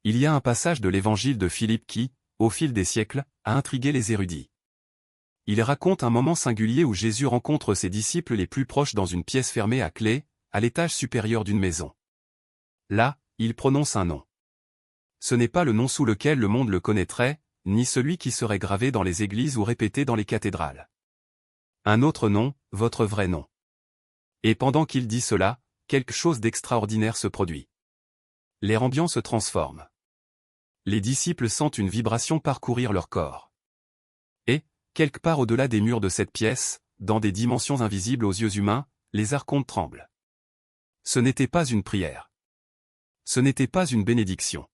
Il y a un passage de l'évangile de Philippe qui, au fil des siècles, a intrigué les érudits. Il raconte un moment singulier où Jésus rencontre ses disciples les plus proches dans une pièce fermée à clé, à l'étage supérieur d'une maison. Là, il prononce un nom. Ce n'est pas le nom sous lequel le monde le connaîtrait, ni celui qui serait gravé dans les églises ou répété dans les cathédrales. Un autre nom, votre vrai nom. Et pendant qu'il dit cela, quelque chose d'extraordinaire se produit. L'air ambiant se transforme. Les disciples sentent une vibration parcourir leur corps. Et, quelque part au-delà des murs de cette pièce, dans des dimensions invisibles aux yeux humains, les archontes tremblent. Ce n'était pas une prière. Ce n'était pas une bénédiction.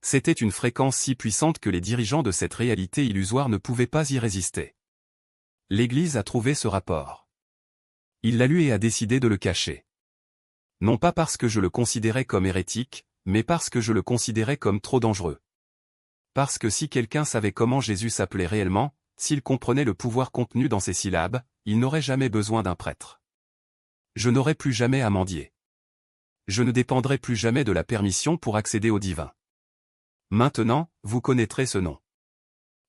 C'était une fréquence si puissante que les dirigeants de cette réalité illusoire ne pouvaient pas y résister. L'Église a trouvé ce rapport. Il l'a lu et a décidé de le cacher. Non pas parce que je le considérais comme hérétique, mais parce que je le considérais comme trop dangereux. Parce que si quelqu'un savait comment Jésus s'appelait réellement, s'il comprenait le pouvoir contenu dans ses syllabes, il n'aurait jamais besoin d'un prêtre. Je n'aurais plus jamais à mendier. Je ne dépendrai plus jamais de la permission pour accéder au divin. Maintenant, vous connaîtrez ce nom.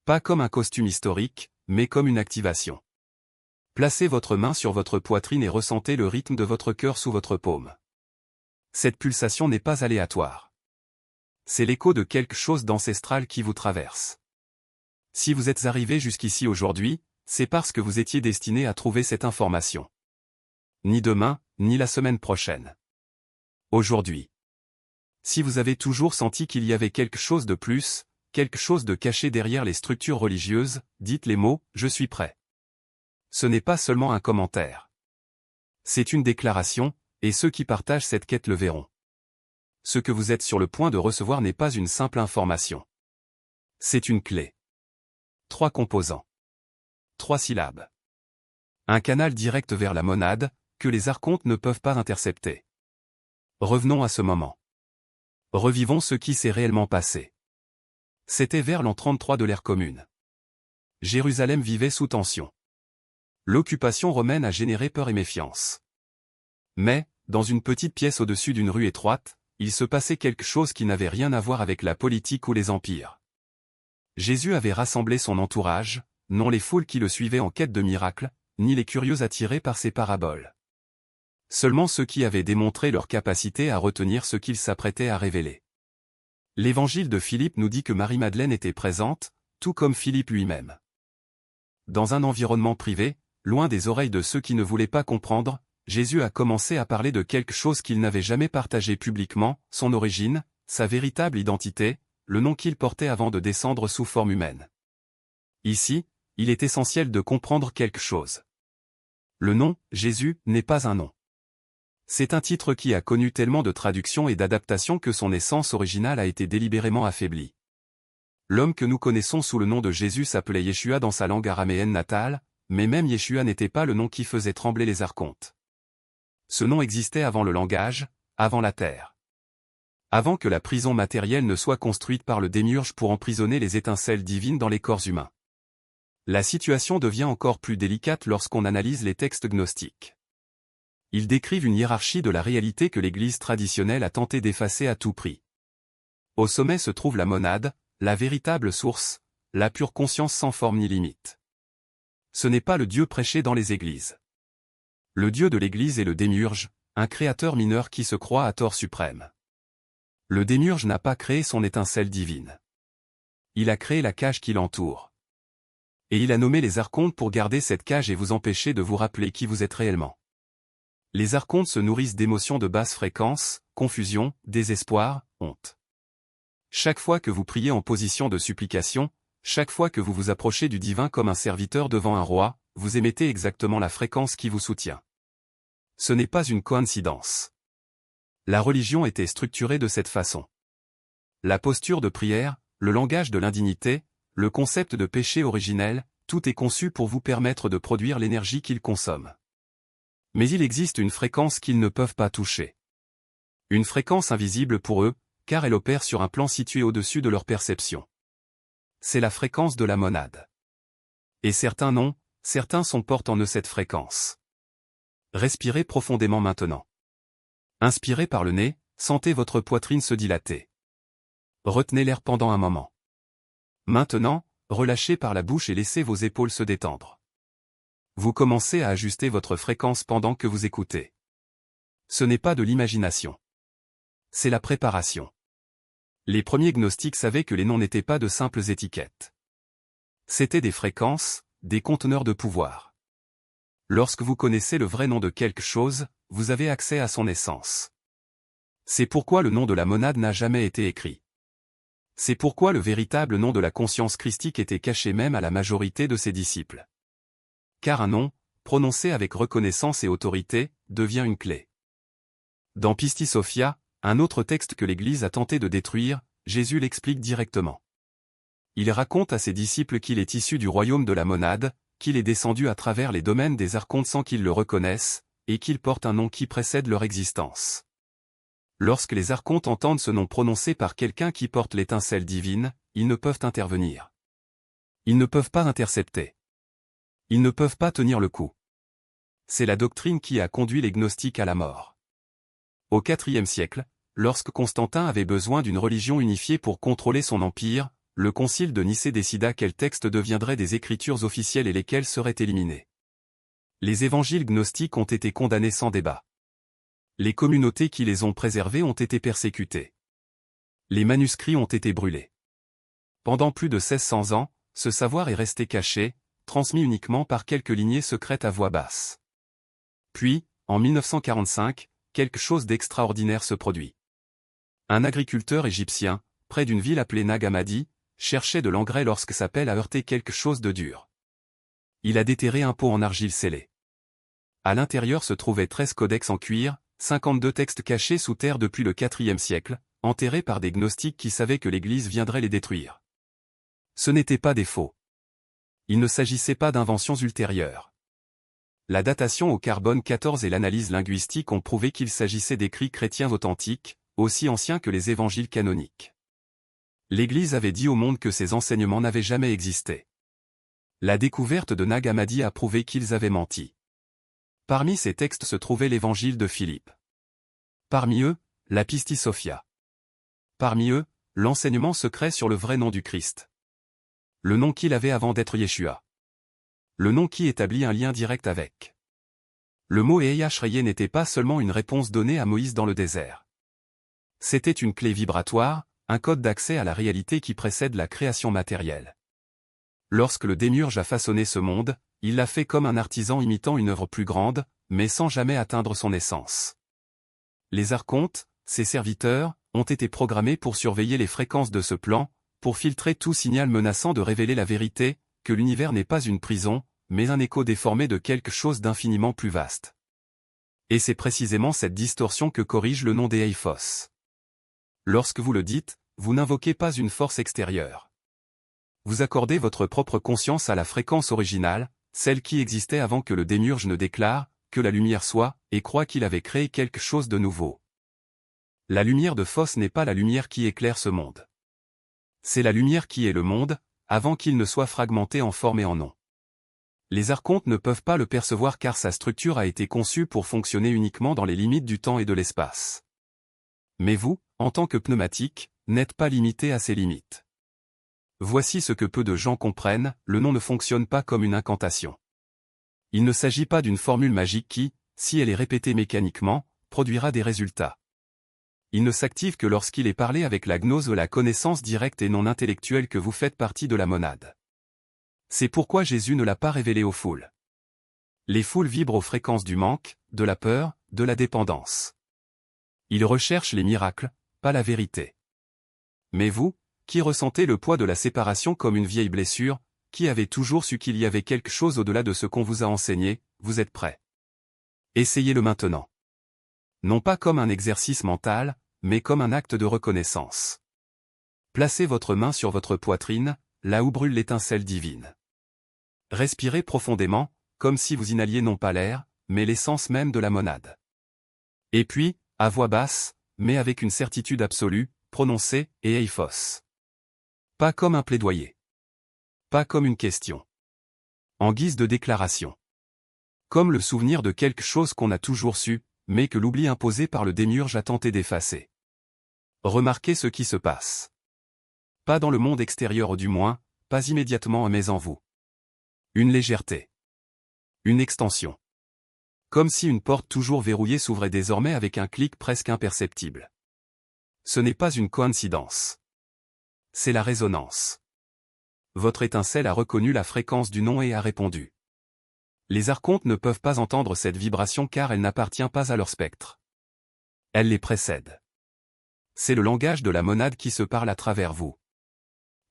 Pas comme un costume historique, mais comme une activation. Placez votre main sur votre poitrine et ressentez le rythme de votre cœur sous votre paume. Cette pulsation n'est pas aléatoire. C'est l'écho de quelque chose d'ancestral qui vous traverse. Si vous êtes arrivé jusqu'ici aujourd'hui, c'est parce que vous étiez destiné à trouver cette information. Ni demain, ni la semaine prochaine. Aujourd'hui. Si vous avez toujours senti qu'il y avait quelque chose de plus, quelque chose de caché derrière les structures religieuses, dites les mots « Je suis prêt ». Ce n'est pas seulement un commentaire. C'est une déclaration, et ceux qui partagent cette quête le verront. Ce que vous êtes sur le point de recevoir n'est pas une simple information. C'est une clé. 3 composants. 3 syllabes. Un canal direct vers la monade, que les archontes ne peuvent pas intercepter. Revenons à ce moment. Revivons ce qui s'est réellement passé. C'était vers l'an 33 de l'ère commune. Jérusalem vivait sous tension. L'occupation romaine a généré peur et méfiance. Mais, dans une petite pièce au-dessus d'une rue étroite, il se passait quelque chose qui n'avait rien à voir avec la politique ou les empires. Jésus avait rassemblé son entourage, non les foules qui le suivaient en quête de miracles, ni les curieux attirés par ses paraboles. Seulement ceux qui avaient démontré leur capacité à retenir ce qu'il s'apprêtait à révéler. L'évangile de Philippe nous dit que Marie-Madeleine était présente, tout comme Philippe lui-même. Dans un environnement privé, loin des oreilles de ceux qui ne voulaient pas comprendre, Jésus a commencé à parler de quelque chose qu'il n'avait jamais partagé publiquement, son origine, sa véritable identité, le nom qu'il portait avant de descendre sous forme humaine. Ici, il est essentiel de comprendre quelque chose. Le nom, Jésus, n'est pas un nom. C'est un titre qui a connu tellement de traductions et d'adaptations que son essence originale a été délibérément affaiblie. L'homme que nous connaissons sous le nom de Jésus s'appelait Yeshua dans sa langue araméenne natale, mais même Yeshua n'était pas le nom qui faisait trembler les archontes. Ce nom existait avant le langage, avant la terre. Avant que la prison matérielle ne soit construite par le démiurge pour emprisonner les étincelles divines dans les corps humains. La situation devient encore plus délicate lorsqu'on analyse les textes gnostiques. Ils décrivent une hiérarchie de la réalité que l'Église traditionnelle a tenté d'effacer à tout prix. Au sommet se trouve la monade, la véritable source, la pure conscience sans forme ni limite. Ce n'est pas le Dieu prêché dans les églises. Le Dieu de l'Église est le démiurge, un créateur mineur qui se croit à tort suprême. Le démiurge n'a pas créé son étincelle divine. Il a créé la cage qui l'entoure. Et il a nommé les archontes pour garder cette cage et vous empêcher de vous rappeler qui vous êtes réellement. Les archontes se nourrissent d'émotions de basse fréquence, confusion, désespoir, honte. Chaque fois que vous priez en position de supplication, chaque fois que vous vous approchez du divin comme un serviteur devant un roi, vous émettez exactement la fréquence qui vous soutient. Ce n'est pas une coïncidence. La religion était structurée de cette façon. La posture de prière, le langage de l'indignité, le concept de péché originel, tout est conçu pour vous permettre de produire l'énergie qu'ils consomment. Mais il existe une fréquence qu'ils ne peuvent pas toucher. Une fréquence invisible pour eux, car elle opère sur un plan situé au-dessus de leur perception. C'est la fréquence de la monade. Et certains non, certains sont portent en eux cette fréquence. Respirez profondément maintenant. Inspirez par le nez, sentez votre poitrine se dilater. Retenez l'air pendant un moment. Maintenant, relâchez par la bouche et laissez vos épaules se détendre. Vous commencez à ajuster votre fréquence pendant que vous écoutez. Ce n'est pas de l'imagination. C'est la préparation. Les premiers gnostiques savaient que les noms n'étaient pas de simples étiquettes. C'étaient des fréquences, des conteneurs de pouvoir. Lorsque vous connaissez le vrai nom de quelque chose, vous avez accès à son essence. C'est pourquoi le nom de la monade n'a jamais été écrit. C'est pourquoi le véritable nom de la conscience christique était caché même à la majorité de ses disciples. Car un nom, prononcé avec reconnaissance et autorité, devient une clé. Dans Pistis Sophia, un autre texte que l'Église a tenté de détruire, Jésus l'explique directement. Il raconte à ses disciples qu'il est issu du royaume de la monade, qu'il est descendu à travers les domaines des archontes sans qu'ils le reconnaissent, et qu'il porte un nom qui précède leur existence. Lorsque les archontes entendent ce nom prononcé par quelqu'un qui porte l'étincelle divine, ils ne peuvent intervenir. Ils ne peuvent pas intercepter. Ils ne peuvent pas tenir le coup. C'est la doctrine qui a conduit les gnostiques à la mort. Au IVe siècle, lorsque Constantin avait besoin d'une religion unifiée pour contrôler son empire, le concile de Nicée décida quels textes deviendraient des écritures officielles et lesquels seraient éliminés. Les évangiles gnostiques ont été condamnés sans débat. Les communautés qui les ont préservés ont été persécutées. Les manuscrits ont été brûlés. Pendant plus de 1600 ans, ce savoir est resté caché, transmis uniquement par quelques lignées secrètes à voix basse. Puis, en 1945, quelque chose d'extraordinaire se produit. Un agriculteur égyptien, près d'une ville appelée Nag Hammadi, cherchait de l'engrais lorsque sa pelle a heurté quelque chose de dur. Il a déterré un pot en argile scellée. À l'intérieur se trouvaient 13 codex en cuir, 52 textes cachés sous terre depuis le IVe siècle, enterrés par des gnostiques qui savaient que l'Église viendrait les détruire. Ce n'étaient pas des faux. Il ne s'agissait pas d'inventions ultérieures. La datation au carbone 14 et l'analyse linguistique ont prouvé qu'il s'agissait d'écrits chrétiens authentiques, aussi anciens que les évangiles canoniques. L'Église avait dit au monde que ces enseignements n'avaient jamais existé. La découverte de Nag Hammadi a prouvé qu'ils avaient menti. Parmi ces textes se trouvait l'évangile de Philippe. Parmi eux, la Pistis Sophia. Parmi eux, l'enseignement secret sur le vrai nom du Christ. Le nom qu'il avait avant d'être Yeshua. Le nom qui établit un lien direct avec. Le mot Eheyashreye n'était pas seulement une réponse donnée à Moïse dans le désert. C'était une clé vibratoire, un code d'accès à la réalité qui précède la création matérielle. Lorsque le démiurge a façonné ce monde, il l'a fait comme un artisan imitant une œuvre plus grande, mais sans jamais atteindre son essence. Les archontes, ses serviteurs, ont été programmés pour surveiller les fréquences de ce plan, pour filtrer tout signal menaçant de révéler la vérité, que l'univers n'est pas une prison, mais un écho déformé de quelque chose d'infiniment plus vaste. Et c'est précisément cette distorsion que corrige le nom d'Éiphos. Lorsque vous le dites, vous n'invoquez pas une force extérieure. Vous accordez votre propre conscience à la fréquence originale, celle qui existait avant que le démiurge ne déclare que la lumière soit, et croit qu'il avait créé quelque chose de nouveau. La lumière de Phos n'est pas la lumière qui éclaire ce monde. C'est la lumière qui est le monde, avant qu'il ne soit fragmenté en forme et en nom. Les archontes ne peuvent pas le percevoir car sa structure a été conçue pour fonctionner uniquement dans les limites du temps et de l'espace. Mais vous, en tant que pneumatique, n'êtes pas limité à ces limites. Voici ce que peu de gens comprennent, le nom ne fonctionne pas comme une incantation. Il ne s'agit pas d'une formule magique qui, si elle est répétée mécaniquement, produira des résultats. Il ne s'active que lorsqu'il est parlé avec la gnose ou la connaissance directe et non intellectuelle que vous faites partie de la monade. C'est pourquoi Jésus ne l'a pas révélé aux foules. Les foules vibrent aux fréquences du manque, de la peur, de la dépendance. Ils recherchent les miracles, pas la vérité. Mais vous, qui ressentez le poids de la séparation comme une vieille blessure, qui avez toujours su qu'il y avait quelque chose au-delà de ce qu'on vous a enseigné, vous êtes prêts. Essayez-le maintenant. Non pas comme un exercice mental, mais comme un acte de reconnaissance. Placez votre main sur votre poitrine, là où brûle l'étincelle divine. Respirez profondément, comme si vous inhaliez non pas l'air, mais l'essence même de la monade. Et puis, à voix basse, mais avec une certitude absolue, prononcez « Éiphos ». Pas comme un plaidoyer. Pas comme une question. En guise de déclaration. Comme le souvenir de quelque chose qu'on a toujours su, mais que l'oubli imposé par le démiurge a tenté d'effacer. Remarquez ce qui se passe. Pas dans le monde extérieur ou du moins, pas immédiatement mais en vous. Une légèreté. Une extension. Comme si une porte toujours verrouillée s'ouvrait désormais avec un clic presque imperceptible. Ce n'est pas une coïncidence. C'est la résonance. Votre étincelle a reconnu la fréquence du nom et a répondu. Les archontes ne peuvent pas entendre cette vibration car elle n'appartient pas à leur spectre. Elle les précède. C'est le langage de la monade qui se parle à travers vous.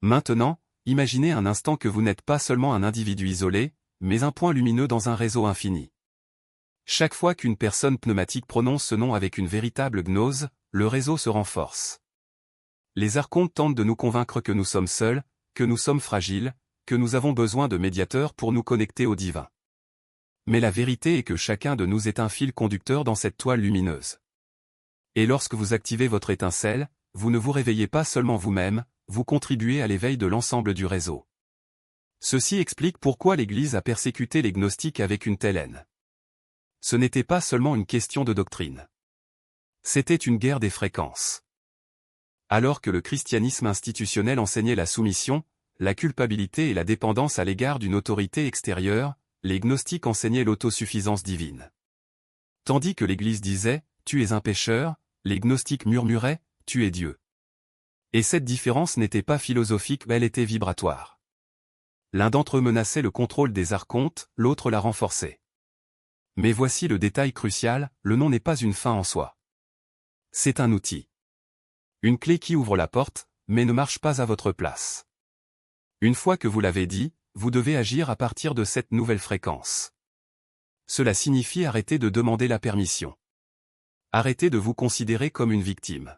Maintenant, imaginez un instant que vous n'êtes pas seulement un individu isolé, mais un point lumineux dans un réseau infini. Chaque fois qu'une personne pneumatique prononce ce nom avec une véritable gnose, le réseau se renforce. Les archontes tentent de nous convaincre que nous sommes seuls, que nous sommes fragiles, que nous avons besoin de médiateurs pour nous connecter au divin. Mais la vérité est que chacun de nous est un fil conducteur dans cette toile lumineuse. Et lorsque vous activez votre étincelle, vous ne vous réveillez pas seulement vous-même, vous contribuez à l'éveil de l'ensemble du réseau. Ceci explique pourquoi l'Église a persécuté les gnostiques avec une telle haine. Ce n'était pas seulement une question de doctrine. C'était une guerre des fréquences. Alors que le christianisme institutionnel enseignait la soumission, la culpabilité et la dépendance à l'égard d'une autorité extérieure, les gnostiques enseignaient l'autosuffisance divine. Tandis que l'Église disait « Tu es un pécheur », les gnostiques murmuraient « Tu es Dieu ». Et cette différence n'était pas philosophique, elle était vibratoire. L'un d'entre eux menaçait le contrôle des archontes, l'autre la renforçait. Mais voici le détail crucial, le nom n'est pas une fin en soi. C'est un outil. Une clé qui ouvre la porte, mais ne marche pas à votre place. Une fois que vous l'avez dit, vous devez agir à partir de cette nouvelle fréquence. Cela signifie arrêter de demander la permission. Arrêtez de vous considérer comme une victime.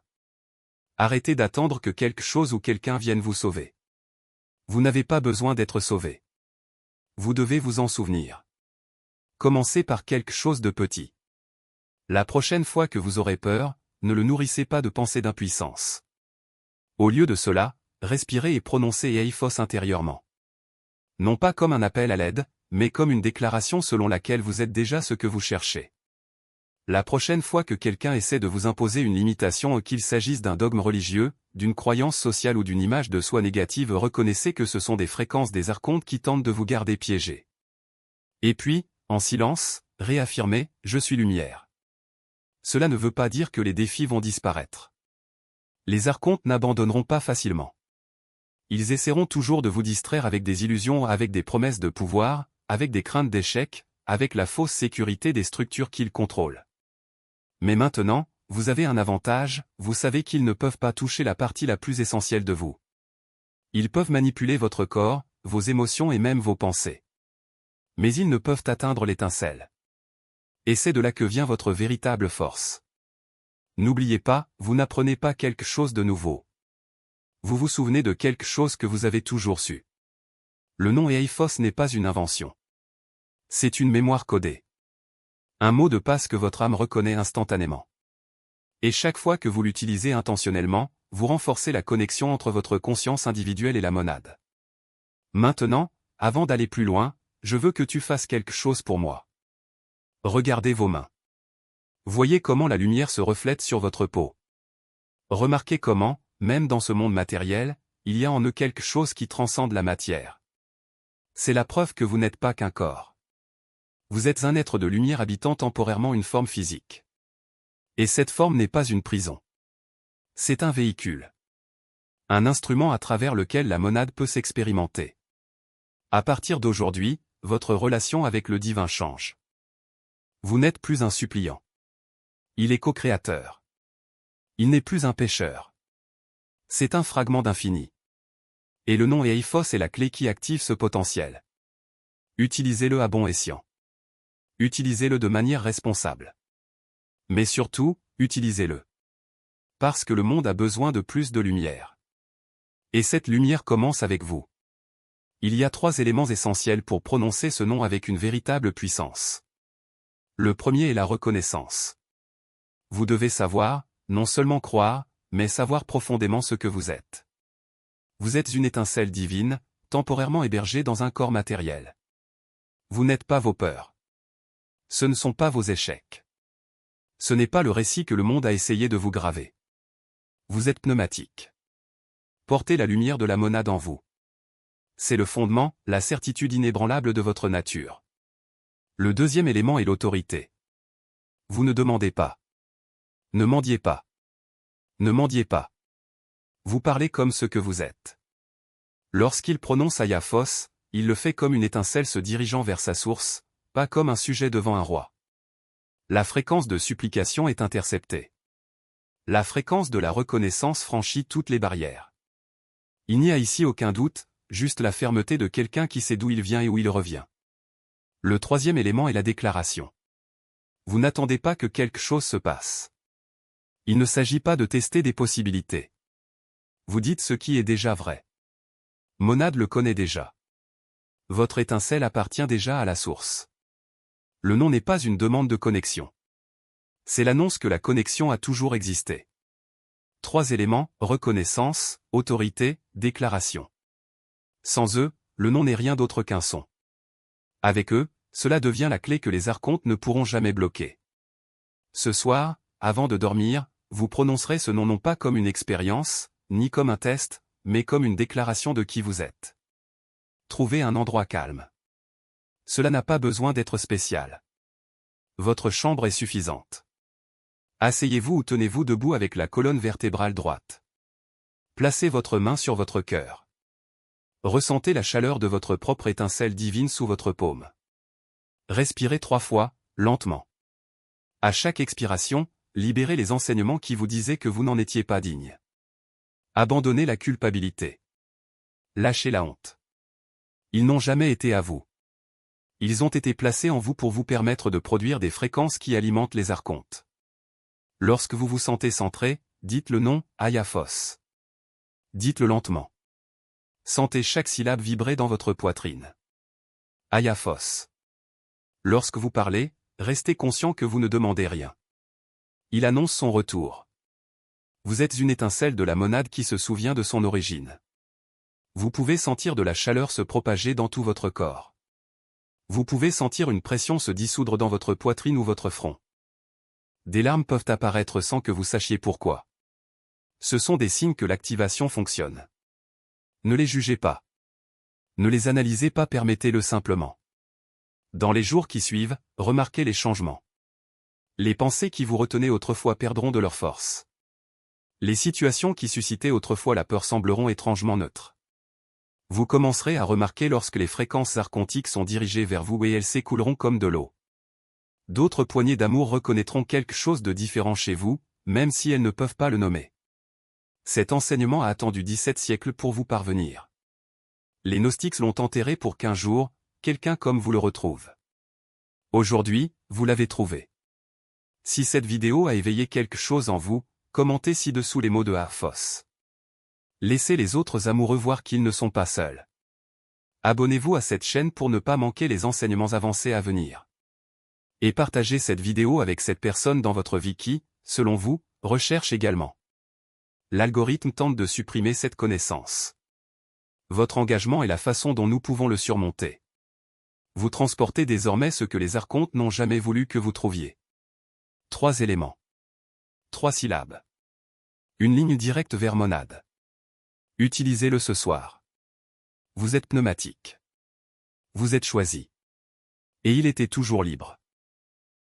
Arrêtez d'attendre que quelque chose ou quelqu'un vienne vous sauver. Vous n'avez pas besoin d'être sauvé. Vous devez vous en souvenir. Commencez par quelque chose de petit. La prochaine fois que vous aurez peur, ne le nourrissez pas de pensées d'impuissance. Au lieu de cela, respirez et prononcez Eiphos intérieurement. Non pas comme un appel à l'aide, mais comme une déclaration selon laquelle vous êtes déjà ce que vous cherchez. La prochaine fois que quelqu'un essaie de vous imposer une limitation, qu'il s'agisse d'un dogme religieux, d'une croyance sociale ou d'une image de soi négative, reconnaissez que ce sont des fréquences des archontes qui tentent de vous garder piégé. Et puis, en silence, réaffirmez « Je suis lumière ». Cela ne veut pas dire que les défis vont disparaître. Les archontes n'abandonneront pas facilement. Ils essaieront toujours de vous distraire avec des illusions, avec des promesses de pouvoir, avec des craintes d'échec, avec la fausse sécurité des structures qu'ils contrôlent. Mais maintenant, vous avez un avantage, vous savez qu'ils ne peuvent pas toucher la partie la plus essentielle de vous. Ils peuvent manipuler votre corps, vos émotions et même vos pensées. Mais ils ne peuvent atteindre l'étincelle. Et c'est de là que vient votre véritable force. N'oubliez pas, vous n'apprenez pas quelque chose de nouveau. Vous vous souvenez de quelque chose que vous avez toujours su. Le nom Eiphos n'est pas une invention. C'est une mémoire codée. Un mot de passe que votre âme reconnaît instantanément. Et chaque fois que vous l'utilisez intentionnellement, vous renforcez la connexion entre votre conscience individuelle et la monade. Maintenant, avant d'aller plus loin, je veux que tu fasses quelque chose pour moi. Regardez vos mains. Voyez comment la lumière se reflète sur votre peau. Remarquez comment, même dans ce monde matériel, il y a en eux quelque chose qui transcende la matière. C'est la preuve que vous n'êtes pas qu'un corps. Vous êtes un être de lumière habitant temporairement une forme physique. Et cette forme n'est pas une prison. C'est un véhicule. Un instrument à travers lequel la monade peut s'expérimenter. À partir d'aujourd'hui, votre relation avec le divin change. Vous n'êtes plus un suppliant. Il est co-créateur. Il n'est plus un pécheur. C'est un fragment d'infini. Et le nom Eiphos est la clé qui active ce potentiel. Utilisez-le à bon escient. Utilisez-le de manière responsable. Mais surtout, utilisez-le. Parce que le monde a besoin de plus de lumière. Et cette lumière commence avec vous. Il y a 3 éléments essentiels pour prononcer ce nom avec une véritable puissance. Le premier est la reconnaissance. Vous devez savoir, non seulement croire, mais savoir profondément ce que vous êtes. Vous êtes une étincelle divine, temporairement hébergée dans un corps matériel. Vous n'êtes pas vos peurs. Ce ne sont pas vos échecs. Ce n'est pas le récit que le monde a essayé de vous graver. Vous êtes pneumatique. portez la lumière de la monade en vous. C'est le fondement, la certitude inébranlable de votre nature. Le deuxième élément est l'autorité. Vous ne demandez pas. Ne mendiez pas. Ne mendiez pas. Vous parlez comme ce que vous êtes. Lorsqu'il prononce Ayaphos, il le fait comme une étincelle se dirigeant vers sa source, pas comme un sujet devant un roi. La fréquence de supplication est interceptée. La fréquence de la reconnaissance franchit toutes les barrières. Il n'y a ici aucun doute, juste la fermeté de quelqu'un qui sait d'où il vient et où il revient. Le troisième élément est la déclaration. Vous n'attendez pas que quelque chose se passe. Il ne s'agit pas de tester des possibilités. Vous dites ce qui est déjà vrai. Monade le connaît déjà. Votre étincelle appartient déjà à la source. Le nom n'est pas une demande de connexion. C'est l'annonce que la connexion a toujours existé. 3 éléments, reconnaissance, autorité, déclaration. Sans eux, le nom n'est rien d'autre qu'un son. Avec eux, cela devient la clé que les archontes ne pourront jamais bloquer. Ce soir, avant de dormir, vous prononcerez ce nom non pas comme une expérience, ni comme un test, mais comme une déclaration de qui vous êtes. Trouvez un endroit calme. Cela n'a pas besoin d'être spécial. Votre chambre est suffisante. Asseyez-vous ou tenez-vous debout avec la colonne vertébrale droite. Placez votre main sur votre cœur. Ressentez la chaleur de votre propre étincelle divine sous votre paume. Respirez 3 fois, lentement. À chaque expiration, libérez les enseignements qui vous disaient que vous n'en étiez pas digne. Abandonnez la culpabilité. Lâchez la honte. Ils n'ont jamais été à vous. Ils ont été placés en vous pour vous permettre de produire des fréquences qui alimentent les archontes. Lorsque vous vous sentez centré, dites le nom, Ayaphos. Dites-le lentement. Sentez chaque syllabe vibrer dans votre poitrine. Ayaphos. Lorsque vous parlez, restez conscient que vous ne demandez rien. Il annonce son retour. Vous êtes une étincelle de la monade qui se souvient de son origine. Vous pouvez sentir de la chaleur se propager dans tout votre corps. Vous pouvez sentir une pression se dissoudre dans votre poitrine ou votre front. Des larmes peuvent apparaître sans que vous sachiez pourquoi. Ce sont des signes que l'activation fonctionne. Ne les jugez pas. Ne les analysez pas, permettez-le simplement. Dans les jours qui suivent, remarquez les changements. Les pensées qui vous retenaient autrefois perdront de leur force. Les situations qui suscitaient autrefois la peur sembleront étrangement neutres. Vous commencerez à remarquer lorsque les fréquences archontiques sont dirigées vers vous et elles s'écouleront comme de l'eau. D'autres poignées d'amour reconnaîtront quelque chose de différent chez vous, même si elles ne peuvent pas le nommer. Cet enseignement a attendu 17 siècles pour vous parvenir. Les gnostiques l'ont enterré pour qu'un jour, quelqu'un comme vous le retrouve. Aujourd'hui, vous l'avez trouvé. Si cette vidéo a éveillé quelque chose en vous, commentez ci-dessous les mots de Ayaphos. Laissez les autres amoureux voir qu'ils ne sont pas seuls. Abonnez-vous à cette chaîne pour ne pas manquer les enseignements avancés à venir. Et partagez cette vidéo avec cette personne dans votre vie qui, selon vous, recherche également. L'algorithme tente de supprimer cette connaissance. Votre engagement est la façon dont nous pouvons le surmonter. Vous transportez désormais ce que les archontes n'ont jamais voulu que vous trouviez. 3 éléments. 3 syllabes. Une ligne directe vers monade. Utilisez-le ce soir. Vous êtes pneumatique. Vous êtes choisi. Et il était toujours libre.